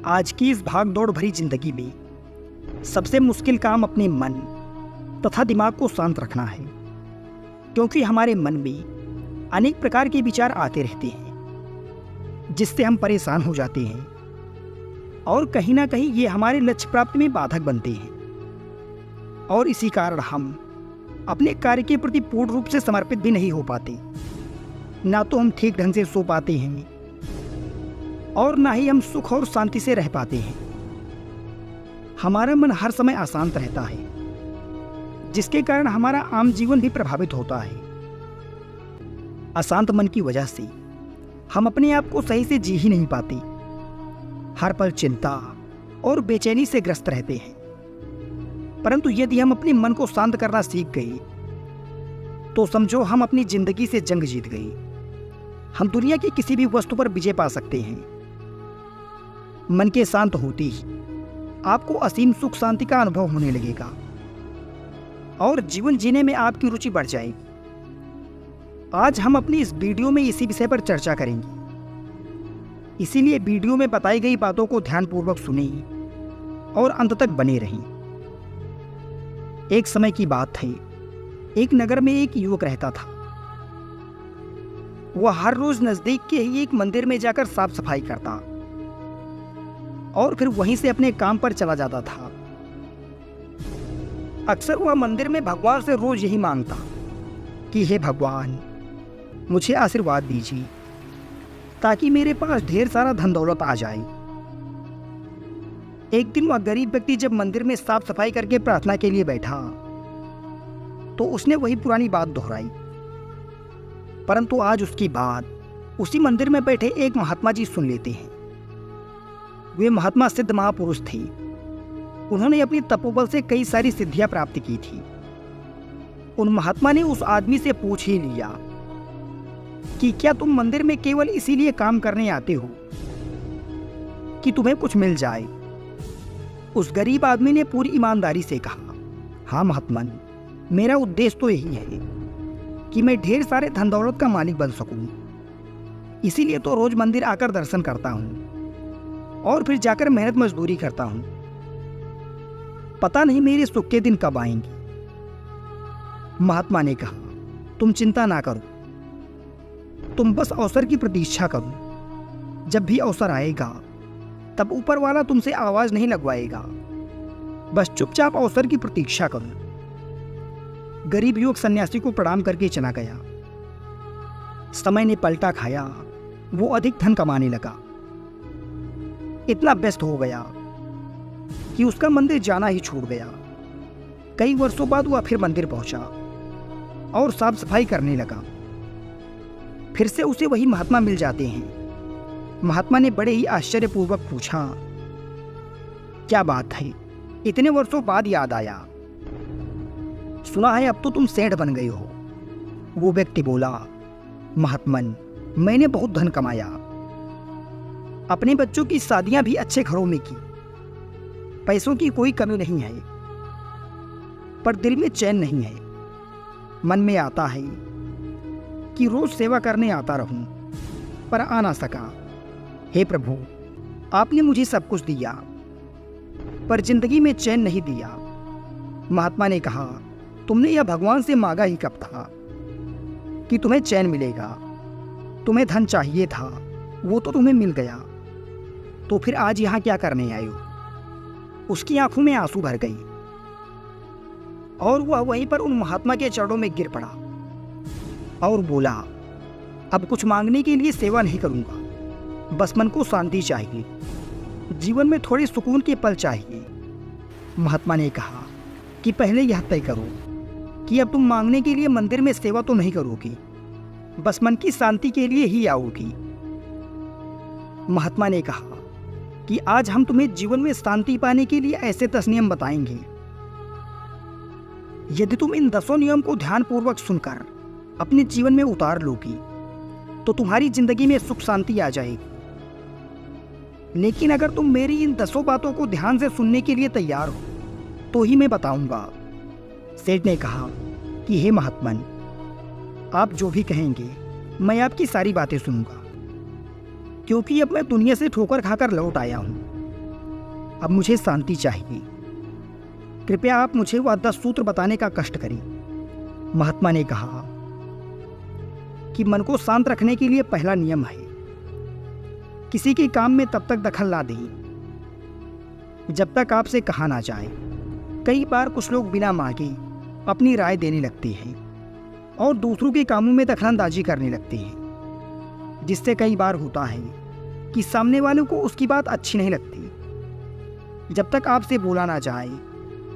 आज की इस भाग दौड़ भरी जिंदगी में सबसे मुश्किल काम अपने मन तथा दिमाग को शांत रखना है, क्योंकि हमारे मन में अनेक प्रकार के विचार आते रहते हैं जिससे हम परेशान हो जाते हैं और कहीं ना कहीं ये हमारे लक्ष्य प्राप्ति में बाधक बनते हैं। और इसी कारण हम अपने कार्य के प्रति पूर्ण रूप से समर्पित भी नहीं हो पाते। ना तो हम ठीक ढंग से सो पाते हैं और ना ही हम सुख और शांति से रह पाते हैं। हमारा मन हर समय अशांत रहता है, जिसके कारण हमारा आम जीवन भी प्रभावित होता है। अशांत मन की वजह से हम अपने आप को सही से जी ही नहीं पाते, हर पल चिंता और बेचैनी से ग्रस्त रहते हैं। परंतु यदि हम अपने मन को शांत करना सीख गए तो समझो हम अपनी जिंदगी से जंग जीत गए। हम दुनिया की किसी भी वस्तु पर विजय पा सकते हैं। मन के शांत होते ही आपको असीम सुख शांति का अनुभव होने लगेगा और जीवन जीने में आपकी रुचि बढ़ जाएगी। आज हम अपनी इस वीडियो में इसी विषय पर चर्चा करेंगे, इसीलिए वीडियो में बताई गई बातों को ध्यानपूर्वक सुनें और अंत तक बने रहें। एक समय की बात है, एक नगर में एक युवक रहता था। वह हर रोज नजदीक के ही एक मंदिर में जाकर साफ सफाई करता और फिर वहीं से अपने काम पर चला जाता था। अक्सर वह मंदिर में भगवान से रोज यही मांगता कि हे भगवान, मुझे आशीर्वाद दीजिए ताकि मेरे पास ढेर सारा धन दौलत आ जाए। एक दिन वह गरीब व्यक्ति जब मंदिर में साफ सफाई करके प्रार्थना के लिए बैठा तो उसने वही पुरानी बात दोहराई। परंतु आज उसकी बात उसी मंदिर में बैठे एक महात्मा जी सुन लेते हैं। वे महात्मा सिद्ध महापुरुष थे। उन्होंने अपनी तपोबल से कई सारी सिद्धियां प्राप्त की थी। उन महात्मा ने उस आदमी से पूछ ही लिया कि क्या तुम मंदिर में केवल इसीलिए काम करने आते हो कि तुम्हें कुछ मिल जाए? उस गरीब आदमी ने पूरी ईमानदारी से कहा, हाँ महात्मन, मेरा उद्देश्य तो यही है कि मैं ढेर सारे धन दौलत का मालिक बन सकूं। इसीलिए तो रोज मंदिर आकर दर्शन करता हूं और फिर जाकर मेहनत मजदूरी करता हूं। पता नहीं मेरे सुख के दिन कब आएंगे। महात्मा ने कहा, तुम चिंता ना करो, तुम बस अवसर की प्रतीक्षा करो। जब भी अवसर आएगा तब ऊपर वाला तुमसे आवाज नहीं लगवाएगा। बस चुपचाप अवसर की प्रतीक्षा करो। गरीब युवक सन्यासी को प्रणाम करके चला गया। समय ने पलटा खाया। वो अधिक धन कमाने लगा। इतना व्यस्त हो गया कि उसका मंदिर जाना ही छूट गया। कई वर्षों बाद वह फिर मंदिर पहुंचा और साफ सफाई करने लगा। फिर से उसे वही महात्मा मिल जाते हैं। महात्मा ने बड़े ही आश्चर्यपूर्वक पूछा, क्या बात है, इतने वर्षों बाद याद आया? सुना है अब तो तुम सेठ बन गए हो। वो व्यक्ति बोला, महात्मन, मैंने बहुत धन कमाया, अपने बच्चों की शादियां भी अच्छे घरों में की, पैसों की कोई कमी नहीं है, पर दिल में चैन नहीं है। मन में आता है कि रोज सेवा करने आता रहूं, पर आ ना सका। हे प्रभु, आपने मुझे सब कुछ दिया, पर जिंदगी में चैन नहीं दिया। महात्मा ने कहा, तुमने यह भगवान से मांगा ही कब था कि तुम्हें चैन मिलेगा? तुम्हें धन चाहिए था, वो तो तुम्हें मिल गया, तो फिर आज यहां क्या करने आए हो? उसकी आंखों में आंसू भर गई और वह वहीं पर उन महात्मा के चरणों में गिर पड़ा और बोला, अब कुछ मांगने के लिए सेवा नहीं करूंगा, बस मन को शांति चाहिए, जीवन में थोड़े सुकून के पल चाहिए। महात्मा ने कहा कि पहले यह तय करो कि अब तुम मांगने के लिए मंदिर में सेवा तो नहीं करोगी, बस मन की शांति के लिए ही आओगी। महात्मा ने कहा कि आज हम तुम्हें जीवन में शांति पाने के लिए ऐसे 10 नियम बताएंगे। यदि तुम इन 10 नियम को ध्यानपूर्वक सुनकर अपने जीवन में उतार लोगी तो तुम्हारी जिंदगी में सुख शांति आ जाएगी। लेकिन अगर तुम मेरी इन 10 बातों को ध्यान से सुनने के लिए तैयार हो तो ही मैं बताऊंगा। सेठ ने कहा कि हे महात्मन, आप जो भी कहेंगे मैं आपकी सारी बातें सुनूंगा, क्योंकि अब मैं दुनिया से ठोकर खाकर लौट आया हूं। अब मुझे शांति चाहिए। कृपया आप मुझे वह 10 सूत्र बताने का कष्ट करें। महात्मा ने कहा कि मन को शांत रखने के लिए पहला नियम है, किसी के काम में तब तक दखल ना दें जब तक आपसे कहा ना जाए। कई बार कुछ लोग बिना मांगे अपनी राय देने लगते हैं और दूसरों के कामों में दखलंदाजी करने लगते हैं, जिससे कई बार होता है कि सामने वालों को उसकी बात अच्छी नहीं लगती। जब तक आपसे बोला ना जाए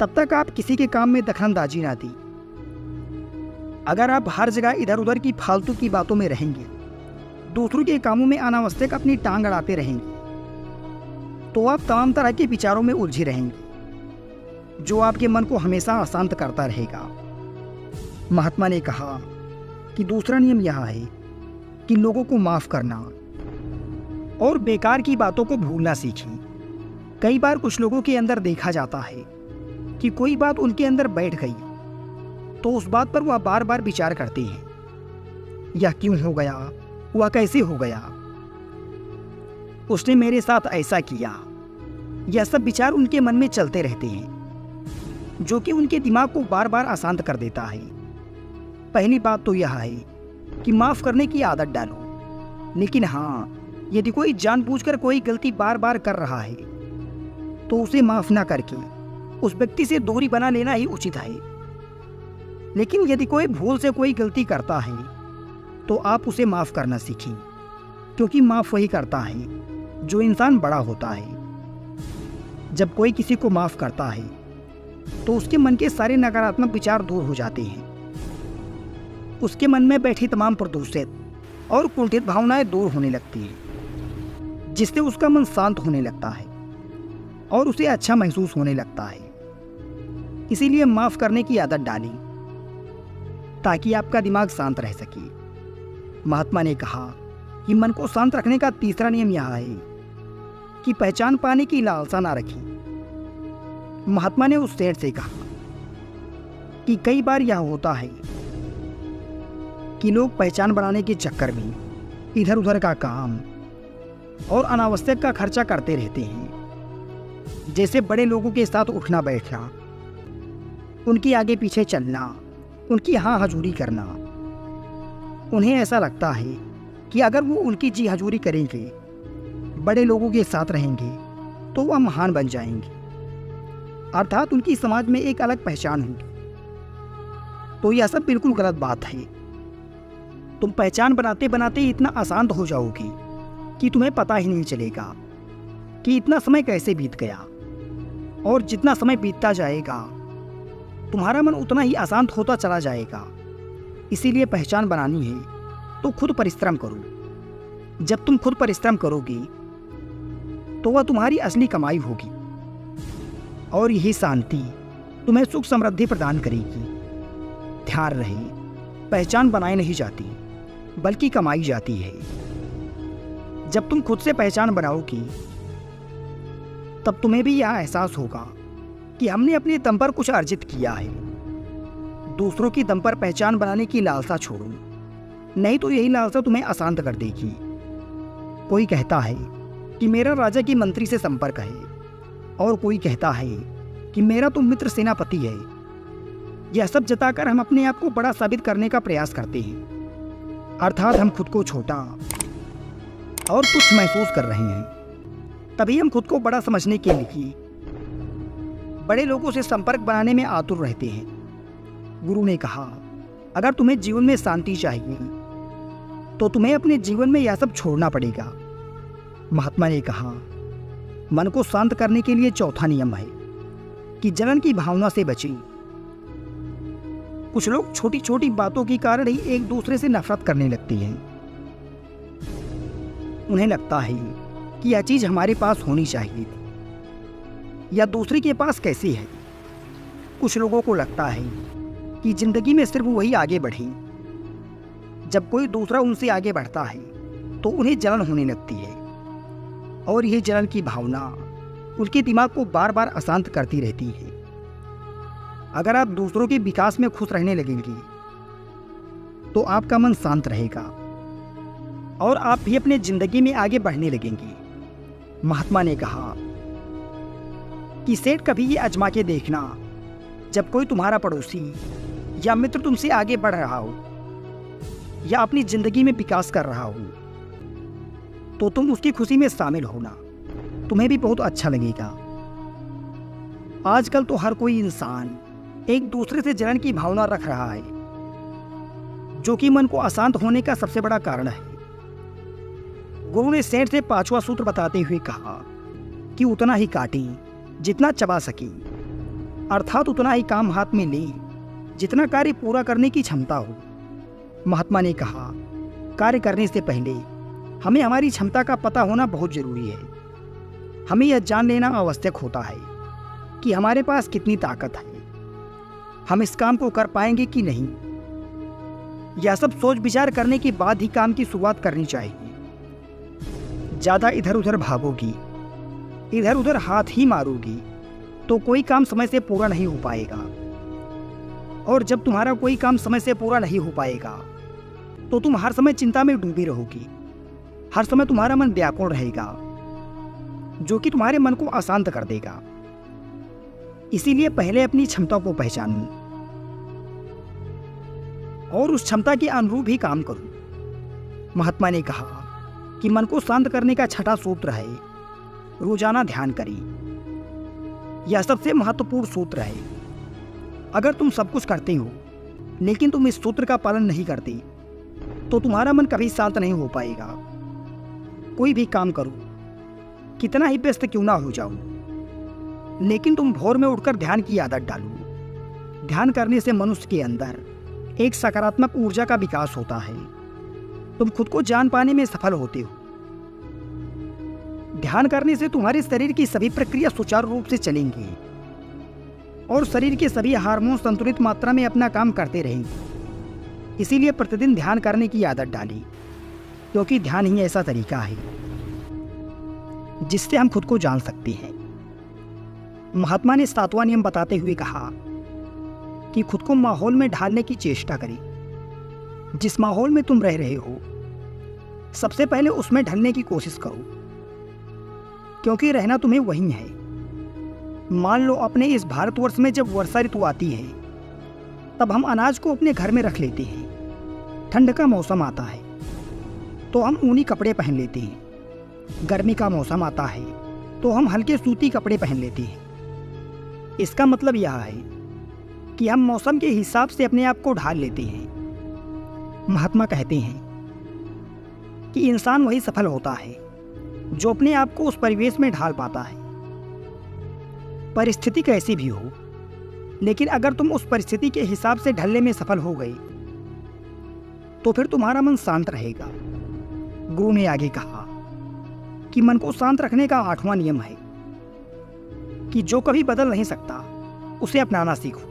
तब तक आप किसी के काम में दखलंदाजी ना दें। अगर आप हर जगह इधर उधर की फालतू की बातों में रहेंगे, दूसरों के कामों में अनावश्यक अपनी टांग अड़ाते रहेंगे, तो आप तमाम तरह के विचारों में उलझे रहेंगे, जो आपके मन को हमेशा अशांत करता रहेगा। महात्मा ने कहा कि दूसरा नियम यह है कि लोगों को माफ करना और बेकार की बातों को भूलना सीखें। कई बार कुछ लोगों के अंदर देखा जाता है कि कोई बात उनके अंदर बैठ गई तो उस बात पर वह बार बार विचार करते हैं। यह क्यों हो गया, वह कैसे हो गया, उसने मेरे साथ ऐसा किया। यह सब विचार उनके मन में चलते रहते हैं, जो कि उनके दिमाग को बार बार अशांत कर देता है। पहली बात तो यह है कि माफ करने की आदत डालो। लेकिन हाँ, यदि कोई जानबूझकर कोई गलती बार बार कर रहा है तो उसे माफ ना करके उस व्यक्ति से दूरी बना लेना ही उचित है। लेकिन यदि कोई भूल से कोई गलती करता है तो आप उसे माफ करना सीखें, क्योंकि माफ वही करता है जो इंसान बड़ा होता है। जब कोई किसी को माफ करता है तो उसके मन के सारे नकारात्मक विचार दूर हो जाते हैं। उसके मन में बैठी तमाम प्रदूषित और कुंठित भावनाएं दूर होने लगती हैं, जिससे उसका मन शांत होने लगता है और उसे अच्छा महसूस होने लगता है। इसीलिए माफ करने की आदत डालें ताकि आपका दिमाग शांत रह सके। महात्मा ने कहा कि मन को शांत रखने का तीसरा नियम यह है कि पहचान पाने की लालसा ना रखें। महात्मा ने उस शेर से कहा कि कई बार यह होता है कि लोग पहचान बनाने के चक्कर में इधर उधर का काम और अनावश्यक का खर्चा करते रहते हैं, जैसे बड़े लोगों के साथ उठना बैठना, उनके आगे पीछे चलना, उनकी हाँ हजूरी करना। उन्हें ऐसा लगता है कि अगर वो उनकी जी हजूरी करेंगे, बड़े लोगों के साथ रहेंगे, तो वह महान बन जाएंगे, अर्थात उनकी समाज में एक अलग पहचान होगी। तो यह सब बिल्कुल गलत बात है। तुम पहचान बनाते बनाते इतना अशांत हो जाओगे कि तुम्हें पता ही नहीं चलेगा कि इतना समय कैसे बीत गया, और जितना समय बीतता जाएगा तुम्हारा मन उतना ही अशांत होता चला जाएगा। इसीलिए पहचान बनानी है तो खुद परिश्रम करो। जब तुम खुद परिश्रम करोगे तो वह तुम्हारी असली कमाई होगी, और यही शांति तुम्हें सुख समृद्धि प्रदान करेगी। ध्यान रहे, पहचान बनाई नहीं जाती बल्कि कमाई जाती है। जब तुम खुद से पहचान बनाओगी तब तुम्हें भी यह एहसास होगा कि हमने अपने दम पर कुछ अर्जित किया है। दूसरों की दम पर पहचान बनाने की लालसा छोड़ो, नहीं तो यही लालसा तुम्हें अशांत कर देगी। कोई कहता है कि मेरा राजा की मंत्री से संपर्क है, और कोई कहता है कि मेरा तो मित्र सेनापति है। यह सब जताकर हम अपने आप को बड़ा साबित करने का प्रयास करते हैं, अर्थात हम खुद को छोटा और तुच्छ महसूस कर रहे हैं। तभी हम खुद को बड़ा समझने के लिए बड़े लोगों से संपर्क बनाने में आतुर रहते हैं। गुरु ने कहा, अगर तुम्हें जीवन में शांति चाहिए तो तुम्हें अपने जीवन में यह सब छोड़ना पड़ेगा। महात्मा ने कहा, मन को शांत करने के लिए चौथा नियम है कि जलन की भावना से बचें। कुछ लोग छोटी छोटी बातों के कारण ही एक दूसरे से नफरत करने लगते हैं। उन्हें लगता है कि यह चीज हमारे पास होनी चाहिए थी, या दूसरे के पास कैसी है। कुछ लोगों को लगता है कि जिंदगी में सिर्फ वही आगे बढ़े। जब कोई दूसरा उनसे आगे बढ़ता है तो उन्हें जलन होने लगती है, और यह जलन की भावना उनके दिमाग को बार बार अशांत करती रहती है। अगर आप दूसरों के विकास में खुश रहने लगेंगे तो आपका मन शांत रहेगा और आप भी अपने जिंदगी में आगे बढ़ने लगेंगे। महात्मा ने कहा कि सेठ कभी ये आजमा के देखना, जब कोई तुम्हारा पड़ोसी या मित्र तुमसे आगे बढ़ रहा हो या अपनी जिंदगी में विकास कर रहा हो, तो तुम उसकी खुशी में शामिल होना, तुम्हें भी बहुत अच्छा लगेगा। आजकल तो हर कोई इंसान एक दूसरे से जलन की भावना रख रहा है, जो कि मन को अशांत होने का सबसे बड़ा कारण है। गुरु ने सेठ से 5वां सूत्र बताते हुए कहा कि उतना ही काटें जितना चबा सके, अर्थात उतना ही काम हाथ में लें जितना कार्य पूरा करने की क्षमता हो। महात्मा ने कहा, कार्य करने से पहले हमें हमारी क्षमता का पता होना बहुत जरूरी है। हमें यह जान लेना आवश्यक होता है कि हमारे पास कितनी ताकत है, हम इस काम को कर पाएंगे कि नहीं। यह सब सोच विचार करने के बाद ही काम की शुरुआत करनी चाहिए। ज्यादा इधर उधर भागोगी, इधर उधर हाथ ही मारोगी तो कोई काम समय से पूरा नहीं हो पाएगा। और जब तुम्हारा कोई काम समय से पूरा नहीं हो पाएगा तो तुम हर समय चिंता में डूबी रहोगी। हर समय तुम्हारा मन व्याकुल रहेगा, जो कि तुम्हारे मन को अशांत कर देगा। इसीलिए पहले अपनी क्षमता को पहचानो और उस क्षमता के अनुरूप ही काम करो। महात्मा ने कहा कि मन को शांत करने का 6वां सूत्र है, रोजाना ध्यान करें। यह सबसे महत्वपूर्ण सूत्र है। अगर तुम सब कुछ करते हो लेकिन तुम इस सूत्र का पालन नहीं करते तो तुम्हारा मन कभी शांत नहीं हो पाएगा। कोई भी काम करो, कितना ही व्यस्त क्यों ना हो जाओ, लेकिन तुम भोर में उठकर ध्यान की आदत डालो। ध्यान करने से मनुष्य के अंदर एक सकारात्मक ऊर्जा का विकास होता है। तुम खुद को जान पाने में सफल होते हो। ध्यान करने से तुम्हारे शरीर की सभी प्रक्रिया सुचारू रूप से चलेंगी और शरीर के सभी हार्मोन संतुलित मात्रा में अपना काम करते रहेंगे। इसीलिए प्रतिदिन ध्यान करने की आदत डाली, क्योंकि ध्यान ही ऐसा तरीका है जिससे हम खुद को जान सकते हैं। महात्मा ने 7वां नियम बताते हुए कहा कि खुद को माहौल में ढालने की चेष्टा करें। जिस माहौल में तुम रह रहे हो, सबसे पहले उसमें ढलने की कोशिश करो, क्योंकि रहना तुम्हें वहीं है। मान लो अपने इस भारतवर्ष में जब वर्षा ऋतु आती है, तब हम अनाज को अपने घर में रख लेते हैं। ठंड का मौसम आता है तो हम ऊनी कपड़े पहन लेते हैं। गर्मी का मौसम आता है तो हम हल्के सूती कपड़े पहन लेते हैं। इसका मतलब यह है कि हम मौसम के हिसाब से अपने आप को ढाल लेते हैं। महात्मा कहते हैं कि इंसान वही सफल होता है जो अपने आप को उस परिवेश में ढाल पाता है। परिस्थिति कैसी भी हो, लेकिन अगर तुम उस परिस्थिति के हिसाब से ढलने में सफल हो गए तो फिर तुम्हारा मन शांत रहेगा। गुरु ने आगे कहा कि मन को शांत रखने का 8वां नियम है कि जो कभी बदल नहीं सकता उसे अपनाना सीखो।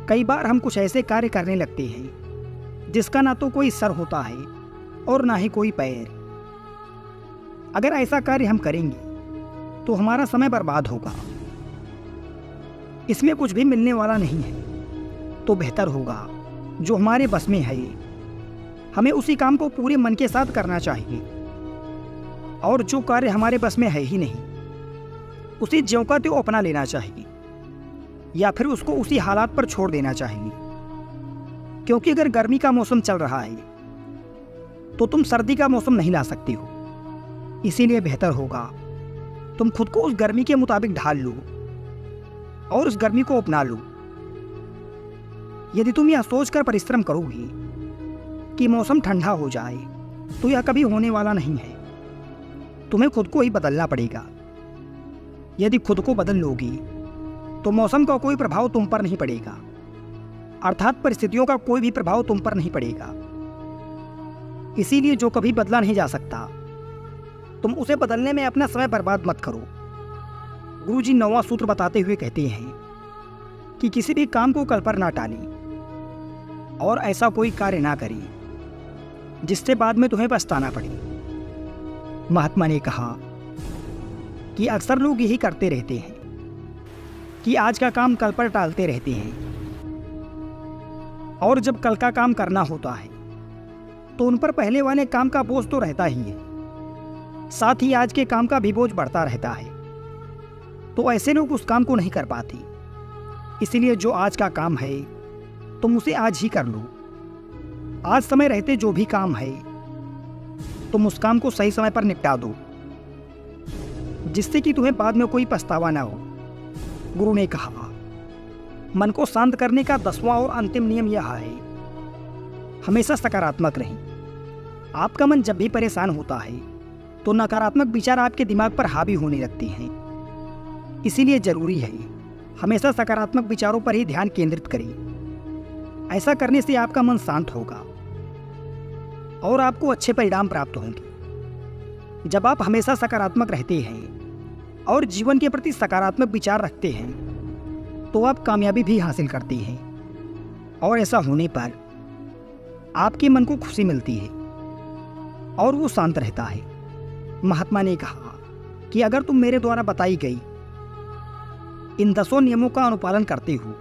कई बार हम कुछ ऐसे कार्य करने लगते हैं जिसका ना तो कोई सर होता है और ना ही कोई पैर। अगर ऐसा कार्य हम करेंगे तो हमारा समय बर्बाद होगा, इसमें कुछ भी मिलने वाला नहीं है। तो बेहतर होगा जो हमारे बस में है, हमें उसी काम को पूरे मन के साथ करना चाहिए। और जो कार्य हमारे बस में है ही नहीं, उसे ज्यों का त्यों अपना लेना चाहिए या फिर उसको उसी हालात पर छोड़ देना चाहिए। क्योंकि अगर गर्मी का मौसम चल रहा है तो तुम सर्दी का मौसम नहीं ला सकते हो। इसीलिए बेहतर होगा तुम खुद को उस गर्मी के मुताबिक ढाल लो और उस गर्मी को अपना लो। यदि तुम यह सोचकर परिश्रम करोगी कि मौसम ठंडा हो जाए तो यह कभी होने वाला नहीं है। तुम्हें खुद को ही बदलना पड़ेगा। यदि खुद को बदल लोगी तो मौसम का कोई प्रभाव तुम पर नहीं पड़ेगा, अर्थात परिस्थितियों का कोई भी प्रभाव तुम पर नहीं पड़ेगा। इसीलिए जो कभी बदला नहीं जा सकता, तुम उसे बदलने में अपना समय बर्बाद मत करो। गुरुजी 9वां सूत्र बताते हुए कहते हैं कि किसी भी काम को कल पर ना टालें और ऐसा कोई कार्य ना करें जिससे बाद में तुम्हें पछताना पड़े। महात्मा ने कहा कि अक्सर लोग यही करते रहते हैं कि आज का काम कल पर टालते रहते हैं, और जब कल का काम करना होता है तो उन पर पहले वाले काम का बोझ तो रहता ही है, साथ ही आज के काम का भी बोझ बढ़ता रहता है। तो ऐसे लोग उस काम को नहीं कर पाते। इसीलिए जो आज का काम है तुम उसे आज ही कर लो। आज समय रहते जो भी काम है तुम उस काम को सही समय पर निपटा दो, जिससे कि तुम्हें बाद में कोई पछतावा ना हो। गुरु ने कहा, मन को शांत करने का 10वां और अंतिम नियम यह है, हमेशा सकारात्मक रहें। आपका मन जब भी परेशान होता है तो नकारात्मक विचार आपके दिमाग पर हावी होने लगते हैं। इसीलिए जरूरी है हमेशा सकारात्मक विचारों पर ही ध्यान केंद्रित करें। ऐसा करने से आपका मन शांत होगा और आपको अच्छे परिणाम प्राप्त होंगे। जब आप हमेशा सकारात्मक रहते हैं और जीवन के प्रति सकारात्मक विचार रखते हैं तो आप कामयाबी भी हासिल करते हैं, और ऐसा होने पर आपके मन को खुशी मिलती है और वो शांत रहता है। महात्मा ने कहा कि अगर तुम मेरे द्वारा बताई गई इन 10 नियमों का अनुपालन करते हो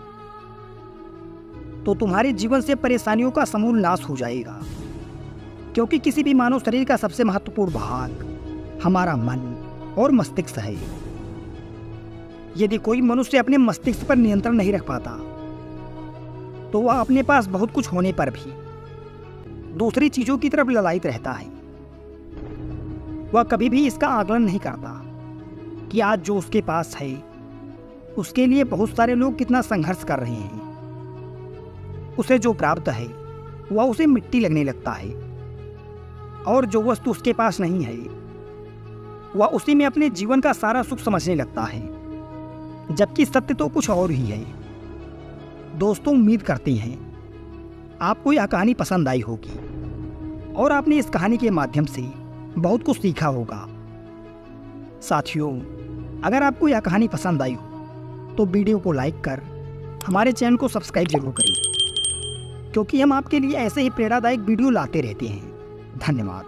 तो तुम्हारे जीवन से परेशानियों का समूल नाश हो जाएगा। क्योंकि किसी भी मानव शरीर का सबसे महत्वपूर्ण भाग हमारा मन और मस्तिष्क है। यदि कोई मनुष्य अपने मस्तिष्क पर नियंत्रण नहीं रख पाता तो वह अपने पास बहुत कुछ होने पर भी दूसरी चीजों की तरफ ललायित रहता है। वह कभी भी इसका आकलन नहीं करता कि आज जो उसके पास है उसके लिए बहुत सारे लोग कितना संघर्ष कर रहे हैं। उसे जो प्राप्त है वह उसे मिट्टी लगने लगता है, और जो वस्तु उसके पास नहीं है वह उसी में अपने जीवन का सारा सुख समझने लगता है, जबकि सत्य तो कुछ और ही है। दोस्तों, उम्मीद करते हैं आपको यह कहानी पसंद आई होगी और आपने इस कहानी के माध्यम से बहुत कुछ सीखा होगा। साथियों, अगर आपको यह कहानी पसंद आई हो तो वीडियो को लाइक कर हमारे चैनल को सब्सक्राइब जरूर करें, क्योंकि हम आपके लिए ऐसे ही प्रेरणादायक वीडियो लाते रहते हैं। धन्यवाद।